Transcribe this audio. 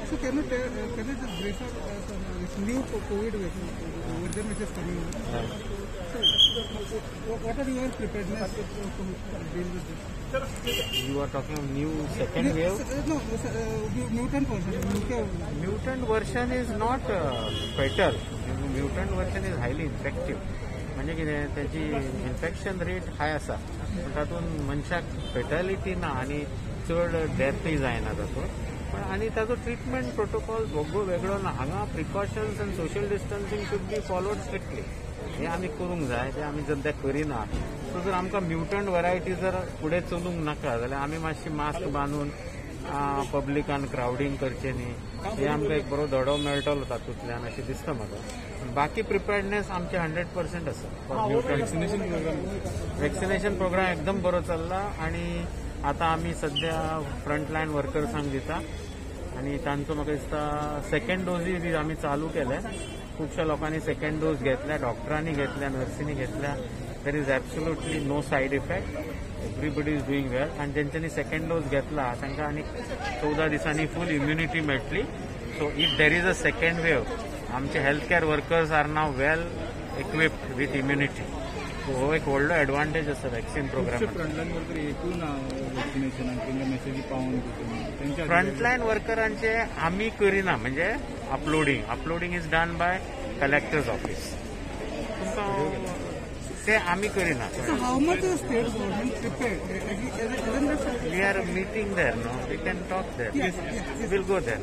So can you just brief us this new COVID version which is coming out? So what are your preparedness to deal with this? You are talking of new second wave? No, mutant version. Mutant version is not fatal. Mutant version is highly infective. म्हणजे कितें त्याची infection rate हाय आसा पण तातूंत मनशाक फेटॅलिटी ना आनी चड डेथय जायना तातूंत पण आनी ताजो ट्रिटमेंट प्रोटोकॉल वोग्गो वेगळो ना हांगा प्रिकॉशन्स आनी social distancing should be followed strictly हे आमी करूंक जाय ते आमी सद्या करिना सो जर आमकां म्युटंट वरायटी जर फुडें चलूंक नाका जाल्यार आमी मातशी मास्क बांदून पब्लिकान क्रावडींग करचें न्ही हे आमकां एक बरो धडो मेळटलो तातूंतल्यान अशें दिसता म्हाका बाकी प्रिपेर्डनेस आमचे 100% आसा वॅक्सिनेशन प्रोग्राम एकदम बरो चल्ला आनी आतां आमी सद्या फ्रंटलायन वर्कर्सांक दिता आनी तांचो म्हाका दिसता सेकंड डोजीय बी आमी चालू केले खुबश्या लोकांनी सेकंड डोस घेतल्या डॉक्टरांनी घेतल्या नर्सींनी घेतल्या there is absolutely no side effect everybody is doing well आनी जेंच्यांनी सेकंड डोस घेतला तांकां आनी 14 दिसांनी फूल इम्युनिटी मेळटली so if there is a second wave आमचे health care workers are now well equipped with immunity so हो एक व्हडलो एडवांटेज आसा वॅक्सिन प्रोग्राम फ्रंटलायन वर्करांचे आमी करिना म्हणजे uploading is done by collector's office ते आमी करिना So how much is state government prepared? We are meeting there no we can talk there Yes. Will go there